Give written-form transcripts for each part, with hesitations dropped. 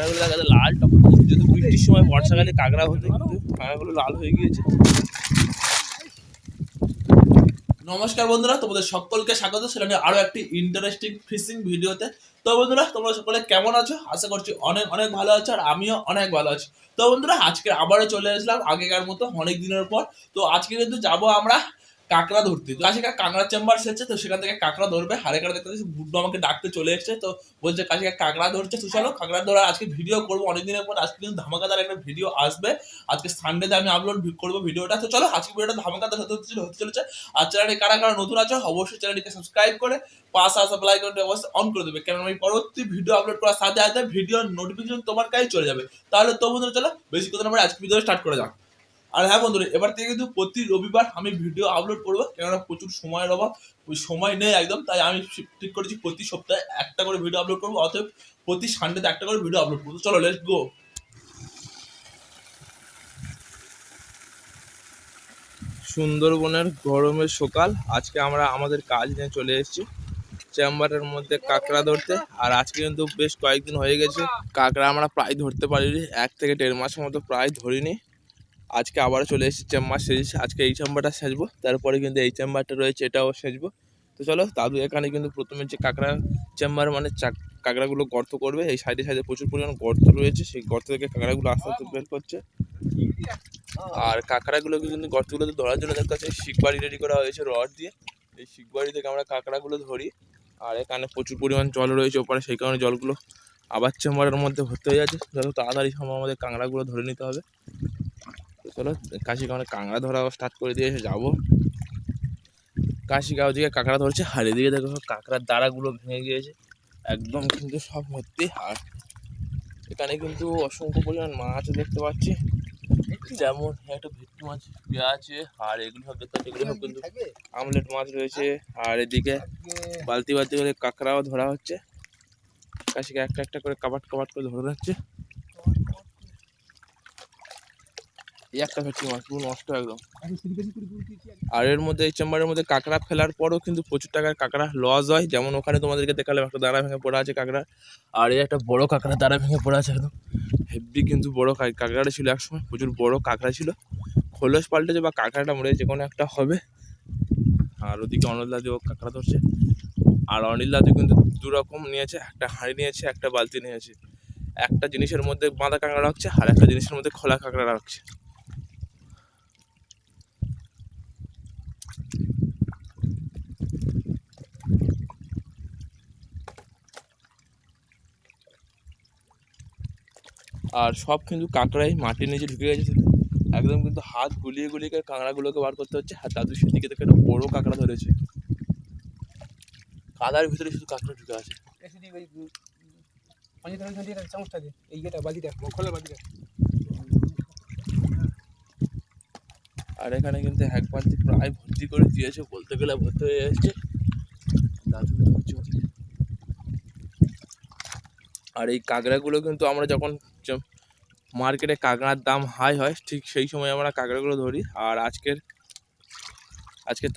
কাঁকড়াগুলো দেখা যায় লাল টক, যেহেতু বৃষ্টির সময় বর্ষাকালে কাঁকড়া হতে কিন্তু কাঁকড়াগুলো লাল হয়ে গিয়েছে। নমস্কার বন্ধুরা, তোমাদের সকলকে স্বাগত ছিলেন আরো একটি ইন্টারেস্টিং ফিশিং ভিডিওতে। তো বন্ধুরা, তোমরা সকলে কেমন আছো? আশা করছি অনেক অনেক ভালো আছো, আর আমিও অনেক ভালো আছি। তো বন্ধুরা, আজকে আবারও চলে আসলাম আগেকার মতো অনেক দিনের পর। তো আজকে কিন্তু যাবো আমরা কাঁকড়া ধরতে। তো কাশিকা কাঁকড়া চেম্বার এসেছে, তো সেখান থেকে কাঁকড়া ধরবে। হারে কাঁকড়া দেখতে পাচ্ছি বুড্ডু আমাকে ডাকতে চলে এসেছে, তো বলছে কাশিকা কাঁকড়া ধরছে। তো চলো কাঁকড়া ধরা আজকে ভিডিও করবো অনেকদিনের পর। আজকে কিন্তু ধামাকাদার একটা ভিডিও আসবে। আজকে সানডেতে আমি আপলোড করবো ভিডিওটা। তো চলো আজকে ভিডিওটা ধামাকাদার হতে চলেছে। আর চ্যানেলে কারা কারা নতুন আছো অবশ্যই চ্যানেলটিকে সাবস্ক্রাইব করে পাশে আসা বেল আইকনটি অবশ্যই অন করে দেবে, কারণ আমি পরবর্তী ভিডিও আপলোড করার সাথে সাথে ভিডিওর নোটিফিকেশন তোমার কাছে চলে যাবে। তাহলে তো বন্ধুরা চলো বেশি কথা না বলে আজকে ভিডিও স্টার্ট করে যাক। আর হ্যাঁ বন্ধুরা, এবার থেকে কিন্তু প্রতি রবিবার আমি ভিডিও আপলোড করবো, কেননা প্রচুর সময়ের অভাব, ওই সময় নেই একদম। তাই আমি ঠিক করেছি প্রতি সপ্তাহে একটা করে ভিডিও আপলোড করবো, অতএব প্রতি সানডেতে একটা করে ভিডিও আপলোড করবো। চলো লেটস গো। সুন্দরবনের গরমের সকাল, আজকে আমরা আমাদের কাজ নিয়ে চলে এসেছি চেম্বারের মধ্যে কাঁকড়া ধরতে। আর আজকে কিন্তু বেশ কয়েকদিন হয়ে গেছে কাঁকড়া আমরা প্রায় ধরতে পারিনি, 1 থেকে 1.5 মাসের মতো প্রায় ধরিনি। আজকে আবার চলে এসেছি, চেম্বার সেজেছি। আজকে এই চেম্বারটা সেজবো, তারপরে কিন্তু এই চেম্বারটা রয়েছে এটাও সেজবো। তো চলো দাদু এখানে কিন্তু প্রথমে যে কাঁকড়া চেম্বার মানে কাঁকড়াগুলো গর্ত করবে। এই সাইডে সাইডে প্রচুর পরিমাণ গর্ত রয়েছে, সেই গর্ত থেকে কাঁকড়াগুলো আস্তে আস্তে বের করছে। আর কাঁকড়াগুলোকে কিন্তু গর্তগুলোতে ধরার জন্য দেখতে পাচ্ছি শিকবাড়ি রেডি করা হয়েছে রড দিয়ে। এই শিকবাড়ি থেকে আমরা কাঁকড়াগুলো ধরি। আর এখানে প্রচুর পরিমাণ জল রয়েছে ওপারে, সেই কারণে জলগুলো আবার চেম্বারের মধ্যে ভর্তি হয়ে যাচ্ছে। যত তাড়াতাড়ি সম্ভব আমাদের কাঁকড়াগুলো ধরে নিতে হবে। তো চলো কাশিগাঁও কাঁকড়া ধরা স্টার্ট করে দিয়ে এসে যাবো। কাশিগাঁও দিকে কাঁকড়া ধরছে, আর এদিকে দেখো কাঁকড়ার দাঁড়াগুলো ভেঙে গিয়েছে একদম, কিন্তু সব ভর্তি। আর এখানে কিন্তু অসংখ্য পরিমাণ মাছ দেখতে পাচ্ছি, যেমন একটা ভেটকি মাছ শুয়ে আছে। আর এগুলো সব দেখতে পাচ্ছি, এগুলো সব কিন্তু আমলেট মাছ রয়েছে। আর এদিকে বালতি বালতি করে কাঁকড়াও ধরা হচ্ছে। কাশিকে একটা একটা করে কাবাট কাবাট করে ধরে যাচ্ছে। এই একটা ভেটকি মাছ পুরো নষ্ট একদম। আর এর মধ্যে এই চেম্বারের মধ্যে কাঁকড়া ফেলার পরও কিন্তু প্রচুর টাকার কাঁকড়া লস হয়। যেমন ওখানে তোমাদেরকে দেখালাম একটা দাঁড়া ভেঙে পড়া আছে কাঁকড়া, আর এই একটা বড় কাঁকড়া দাঁড়া ভেঙে পড়া আছে একদম হেভি। কিন্তু বড় কাঁকড়াটা ছিল একসময়, প্রচুর বড় কাঁকড়া ছিল। খোলস পাল্টেছে বা কাঁকড়াটা মরে যে কোনো একটা হবে। আর ওদিকে অনিল দাদিও কাঁকড়া ধরছে। আর অনিল দাদি কিন্তু দুরকম নিয়েছে, একটা হাঁড়ি নিয়েছে, একটা বালতি নিয়েছে। একটা জিনিসের মধ্যে বাঁধা কাঁকড়া রাখছে, আর একটা জিনিসের মধ্যে খোলা কাঁকড়া রাখছে। আর সব কিন্তু কাঁকড়াই মাটির নিচে ঢুকে গেছে একদম, কিন্তু হাত গুলিয়ে গুলিয়ে কাঁকড়াগুলোকে বার করতে হচ্ছে। আর দাদু সেদিকে থেকে একটা বড় কাঁকড়া ধরেছে, কাদার ভিতরে শুধু কাঁকড়া ঢুকে আছে। আর এখানে কিন্তু এক বালতি প্রায় ভর্তি করে দিয়েছে, বলতে গেলে ভর্তি হয়ে যাচ্ছে। দাদু ধরছে ওদিকে। আর এই কাঁকড়াগুলো কিন্তু আমরা যখন মার্কেটে কাঁকড়ার দাম হাই হয়, ঠিক সেই সময় আমরা কাঁকড়াগুলো ধরি। আর আজকের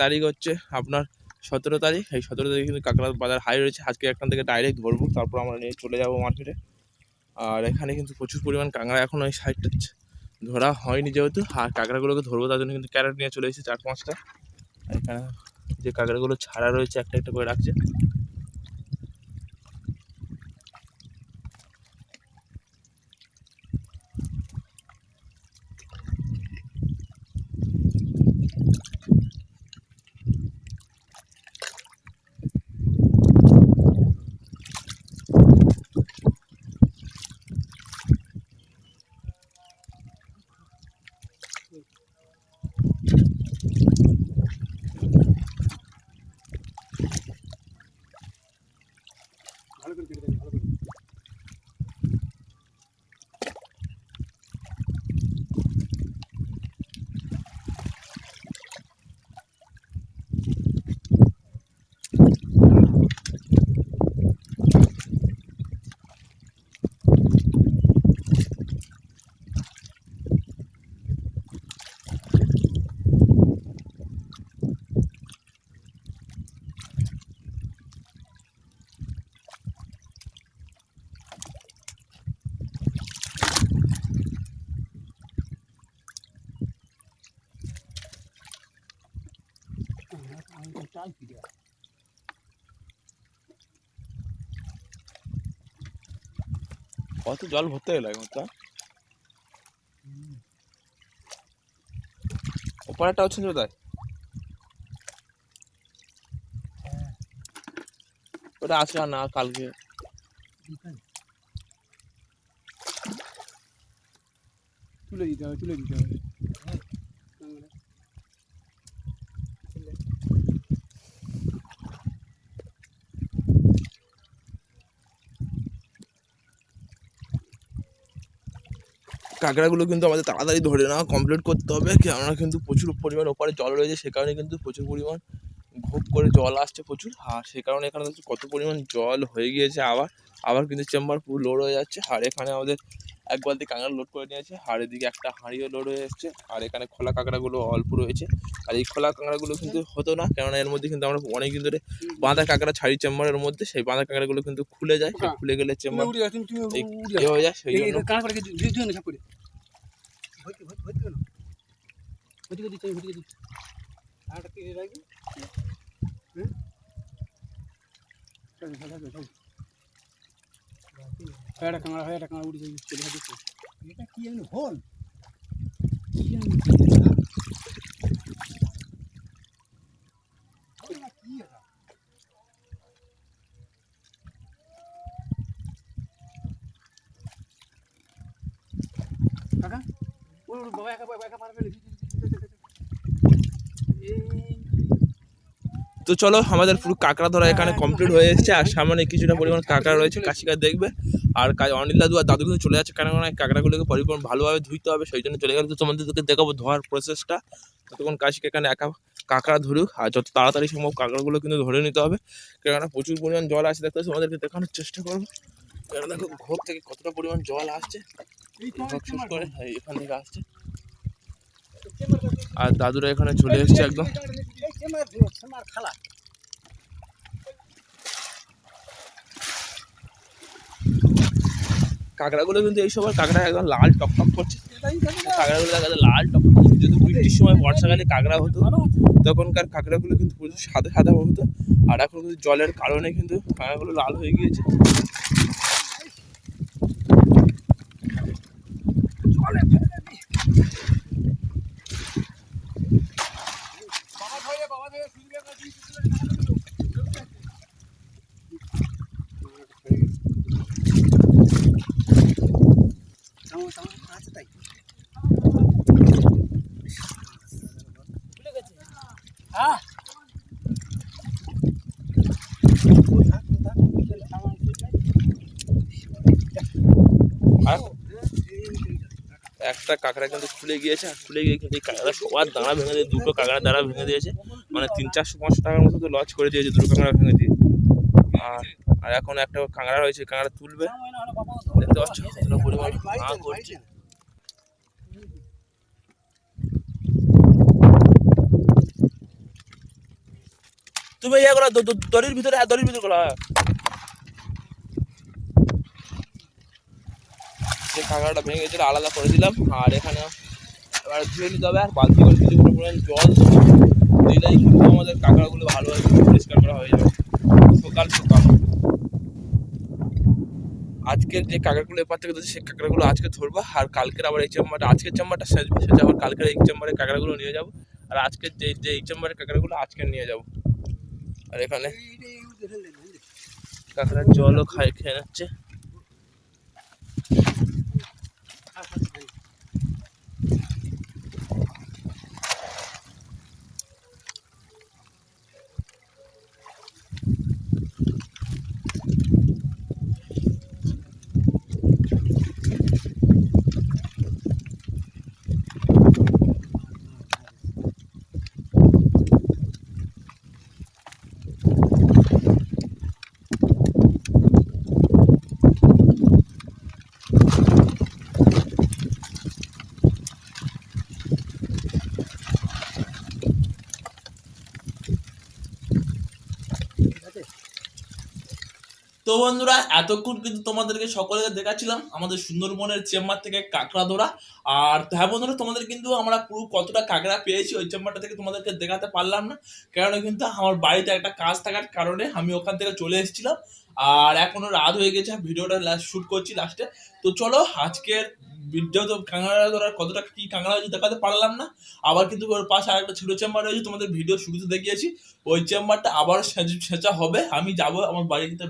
তারিখ হচ্ছে আপনার 17 তারিখ। এই 17 তারিখে কিন্তু কাঁকড়ার বাজার হাই রয়েছে। আজকে এখান থেকে ডাইরেক্ট ধরবো, তারপর আমরা নিয়ে চলে যাবো মার্কেটে। আর এখানে কিন্তু প্রচুর পরিমাণ কাঁকড়া এখন ওই সাইডটা ধরা হয়নি যেহেতু। আর কাঁকড়াগুলোকে ধরবো তার জন্য কিন্তু ক্যারেট নিয়ে চলে এসেছে 4-5টা। আর এখানে যে কাঁকড়াগুলো ছাড়া রয়েছে একটা একটা করে রাখছে। কত জল ভরতে গেল ওপারটা হচ্ছে কোথায়? ওটা আছে আর না কালকে তুলে দিতে হবে কাঁকড়াগুলো কিন্তু আমাদের তাড়াতাড়ি ধরে নেওয়া কমপ্লিট করতে হবে, কেননা কিন্তু প্রচুর পরিমাণ ওপারে জল রয়েছে, সে কারণে কিন্তু প্রচুর পরিমাণ ঘোপ করে জল আসছে প্রচুর। আর সে কারণে এখানে কত পরিমাণ জল হয়ে গিয়েছে, আবার কিন্তু চেম্বার পুরো লোড হয়ে যাচ্ছে। আর এখানে আমাদের এক বালতি কাঁকড়া লোড করে নিয়েছে, আর এদিকে একটা হাঁড়িও লোড হয়ে এসছে। আর এখানে খোলা কাঁকড়াগুলো অল্প রয়েছে, আর এই খোলা কাঁকড়াগুলো কিন্তু হতো না, কেননা এর মধ্যে কিন্তু আমরা অনেকদিন ধরে বাঁধা কাঁকড়া ছাড়ি চেম্বারের মধ্যে, সেই বাঁধা কাঁকড়াগুলো কিন্তু খুলে যায়, খুলে গেলে চেম্বার হয়ে যায়। সেই জন্য কাঁকড়া উড়ে যাবে চলে যাবে। এটা কি জানি হল কাকা ওই বাবা একা পারবে না। তো চলো আমাদের পুরো কাঁকড়া ধরা এখানে কমপ্লিট হয়ে এসেছে, আর সামনে কিছুটা পরিমাণ কাঁকড়া রয়েছে, কাশিকা দেখবে। আর অনিল দাদু আর দাদু কিন্তু চলে যাচ্ছে, কারণ কাঁকড়াগুলোকে পরিপূর্ণ ভালোভাবে ধুইতে হবে, সেই জন্য চলে গেলে। তো তোমাদেরকে দেখাবো ধোয়ার প্রসেসটা। ততক্ষণ কাশিকা এখানে একা কাঁকড়া ধরুক, আর যত তাড়াতাড়ি সম্ভব কাঁকড়াগুলো কিন্তু ধরে নিতে হবে, কেননা প্রচুর পরিমাণ জল আসছে। দেখতে তোমাদেরকে দেখানোর চেষ্টা করবো, কেন দেখো ঘোর থেকে কতটা পরিমাণ জল আসছে, শেষ করে এখান থেকে আসছে। আর দাদুরা এখানে চলে এসছে একদম। কাঁকড়াগুলো কিন্তু এই সময় কাঁকড়া একদম লাল টকটক করছে, কাঁকড়াগুলো দেখা যায় লাল টকটক করছে। যদি বৃষ্টির সময় বর্ষাকালে কাঁকড়া হতো, তখনকার কাঁকড়াগুলো কিন্তু প্রচুর সাদা সাদা হতো, আর এখন কিন্তু জলের কারণে কিন্তু কাঁকড়াগুলো লাল হয়ে গিয়েছে। একটা কাঁকড়া কিন্তু খুলে গিয়েছে, আর খুলে গিয়ে কিন্তু এই কাঁকড়া সবার দাঁড়া ভেঙে দিয়ে, দুটো কাঁকড়া দাঁড়া ভেঙে দিয়েছে, মানে 300-400 টাকার মতো তো লস করে দিয়েছে দুটো কাঁকড়া ভেঙে দিয়ে। আর এখন একটা কাঁকড়া রয়েছে, কাঁকড়া তুলবে, দেখতে পাচ্ছ কতটা পরিমাণ ভাঙা করছে। তুমি ইয়ে করো দড়ির ভিতরে, দড়ির ভিতরে করো। যে কাঁকড়াটা ভেঙে গেছিল আলাদা করে দিলাম, আর এখানে এবার ধুয়ে নিতে হবে, আর বালতি করে কিছু পরিমাণ জল দিলেই কিন্তু আমাদের কাঁকড়াগুলো ভালোভাবে পরিষ্কার করা হয়ে যাবে সকাল সকাল। আজকের যে কাঁকড়াগুলো এপার থেকে ধরছে, সেই কাঁকড়াগুলো আজকে ধরবো, আর কালকের আবার এই চেম্বারটা, আজকের চেম্বারটা সেজবে, আবার কালকের এই চেম্বারের কাঁকড়াগুলো নিয়ে যাবো, আর আজকের যে এই চেম্বারের কাঁকড়াগুলো আজকে নিয়ে যাবো। আর এখানে কাঁকড়ার জলও খেয়ে নিচ্ছে। তো বন্ধুরা এতক্ষণ কিন্তু তোমাদেরকে সকলকে দেখাচ্ছিলাম আমাদের সুন্দরবনের চেম্বার থেকে কাঁকড়া ধরা। আর হ্যাঁ বন্ধুরা, তোমাদের কিন্তু আমরা পুরো কতটা কাঁকড়া পেয়েছি ওই চেম্বারটা থেকে তোমাদেরকে দেখাতে পারলাম না, কারণ কিন্তু আমার বাড়িতে একটা কাজ থাকার কারণে আমি ওখান থেকে চলে এসেছিলাম। আর এখনো রাত হয়ে গেছে, ভিডিওটা শুট করছি লাস্টে। তো চলো আজকের ভিডিও তো কাঁকড়া ধরার কতটা কি কাঁকড়া হয়েছে দেখাতে পারলাম না। আবার কিন্তু ওর পাশে আরেকটা ছোট চেম্বার রয়েছে, তোমাদের ভিডিও শুরুতে দেখিয়েছি। ওই চেম্বারটা আবার সেচা হবে, আমি যাব আমার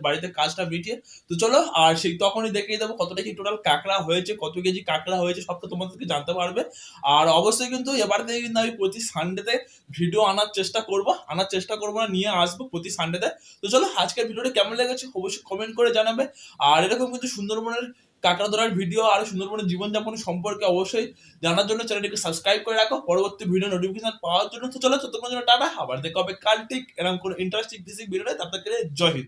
বাড়িতে কাজটা মিটিয়ে। তো চলো, আর সেই তখনই দেখিয়ে দেবো কতটা কি টোটাল কাঁকড়া হয়েছে, কত কেজি কাঁকড়া হয়েছে, সবটা তোমাদেরকে জানতে পারবে। আর অবশ্যই কিন্তু এবার থেকে কিন্তু আমি প্রতি সানডেতে ভিডিও আনার চেষ্টা করবো না, নিয়ে আসবো প্রতি সানডেতে। তো চলো, আজকের ভিডিওটা কেমন লেগেছে অবশ্যই কমেন্ট করে জানাবে। আর এরকম কিন্তু সুন্দরবনের কাঁকড়া ধরার ভিডিও আর সুন্দরবনের জীবনযাপন সম্পর্কে অবশ্যই জানার জন্য চ্যানেলটিকে সাবস্ক্রাইব করে রাখো পরবর্তী ভিডিও নোটিফিকেশন পাওয়ার জন্য। তো চলো, ততক্ষণ জন্য টাটা, আবার দেখা হবে কাল ঠিক এরকম কোনো ইন্টারেস্টিং ভিডিওতে। তার থেকে জয় হিন্দ।